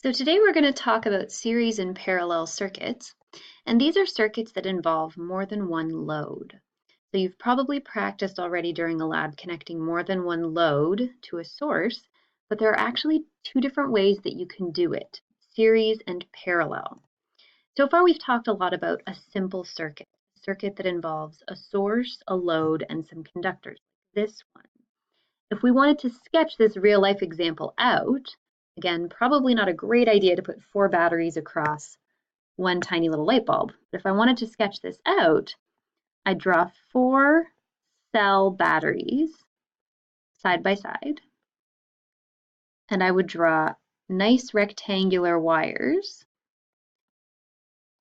So today we're going to talk about series and parallel circuits, and these are circuits that involve more than one load. So you've probably practiced already during a lab connecting more than one load to a source, but there are actually two different ways that you can do it, series and parallel. So far we've talked a lot about a simple circuit, a circuit that involves a source, a load, and some conductors, like this one. If we wanted to sketch this real life example out, again, probably not a great idea to put 4 batteries across one tiny little light bulb. But if I wanted to sketch this out, I'd draw 4 cell batteries side by side, and I would draw nice rectangular wires,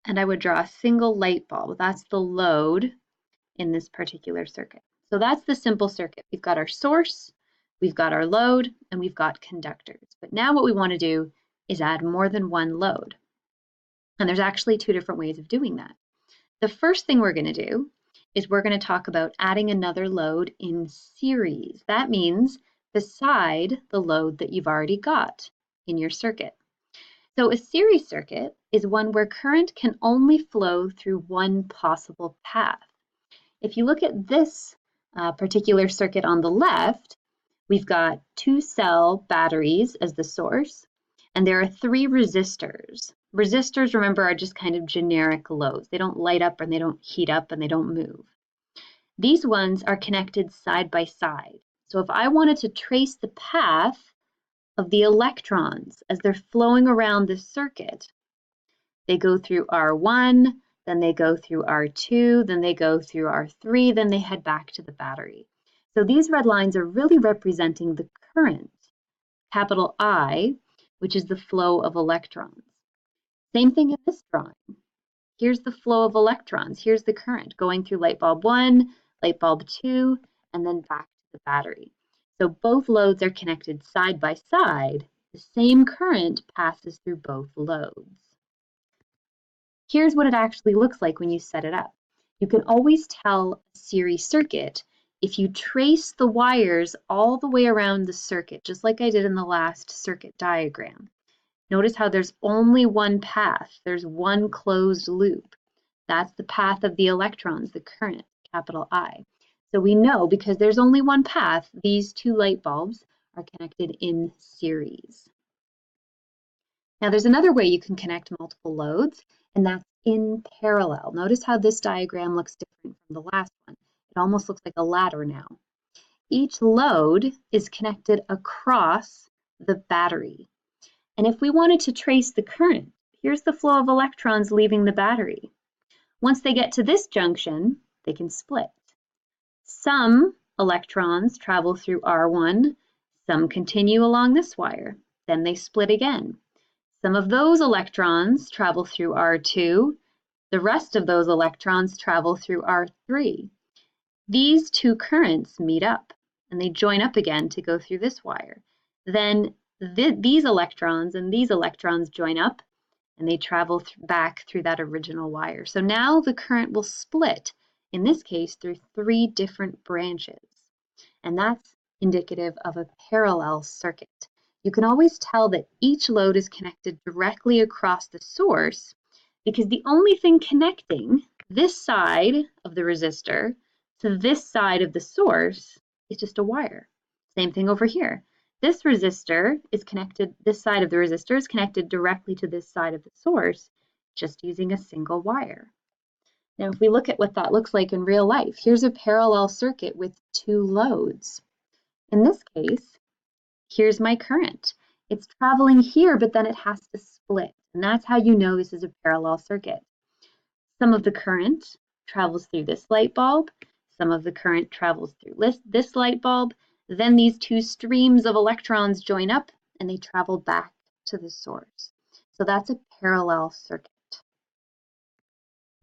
and I would draw a single light bulb. That's the load in this particular circuit. So that's the simple circuit. We've got our source, we've got our load, and we've got conductors. But now what we want to do is add more than one load. And there's actually 2 different ways of doing that. The first thing we're going to do is we're going to talk about adding another load in series. That means beside the load that you've already got in your circuit. So a series circuit is one where current can only flow through one possible path. If you look at this particular circuit on the left, we've got 2 cell batteries as the source, and there are 3 resistors. Resistors, remember, are just kind of generic loads. They don't light up and they don't heat up and they don't move. These ones are connected side by side. So if I wanted to trace the path of the electrons as they're flowing around this circuit, they go through R1, then they go through R2, then they go through R3, then they head back to the battery. So these red lines are really representing the current, capital I, which is the flow of electrons. Same thing in this drawing. Here's the flow of electrons. Here's the current going through light bulb 1, light bulb 2, and then back to the battery. So both loads are connected side by side. The same current passes through both loads. Here's what it actually looks like when you set it up. You can always tell a series circuit if you trace the wires all the way around the circuit, just like I did in the last circuit diagram. Notice how there's only one path. There's one closed loop. That's the path of the electrons, the current, capital I. So we know because there's only one path, these 2 light bulbs are connected in series. Now there's another way you can connect multiple loads, and that's in parallel. Notice how this diagram looks different from the last one. It almost looks like a ladder now. Each load is connected across the battery. And if we wanted to trace the current, here's the flow of electrons leaving the battery. Once they get to this junction, they can split. Some electrons travel through R1, some continue along this wire, then they split again. Some of those electrons travel through R2, the rest of those electrons travel through R3. These 2 currents meet up and they join up again to go through this wire. Then these electrons and these electrons join up and they travel back through that original wire. So now the current will split, in this case, through 3 different branches. And that's indicative of a parallel circuit. You can always tell that each load is connected directly across the source because the only thing connecting this side of the resistor to this side of the source is just a wire. Same thing over here. This resistor is connected, this side of the resistor is connected directly to this side of the source just using a single wire. Now, if we look at what that looks like in real life, here's a parallel circuit with 2 loads. In this case, here's my current. It's traveling here, but then it has to split. And that's how you know this is a parallel circuit. Some of the current travels through this light bulb. Some of the current travels through this light bulb. Then these 2 streams of electrons join up and they travel back to the source. So that's a parallel circuit.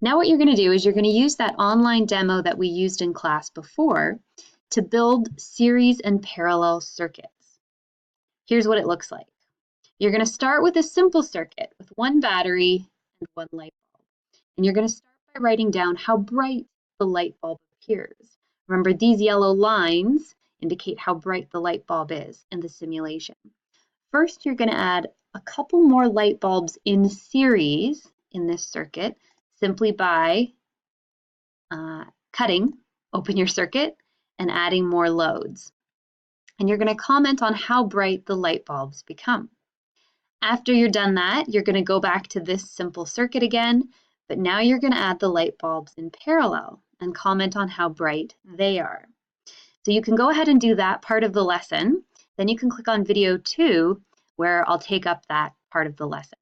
Now what you're going to do is you're going to use that online demo that we used in class before to build series and parallel circuits. Here's what it looks like. You're going to start with a simple circuit with 1 battery and 1 light bulb. And you're going to start by writing down how bright the light bulb appears. Remember, these yellow lines indicate how bright the light bulb is in the simulation. First, you're going to add a couple more light bulbs in series in this circuit simply by cutting open your circuit and adding more loads. And you're going to comment on how bright the light bulbs become. After you're done that, you're going to go back to this simple circuit again, but now you're going to add the light bulbs in parallel and comment on how bright they are. So you can go ahead and do that part of the lesson. Then you can click on video 2, where I'll take up that part of the lesson.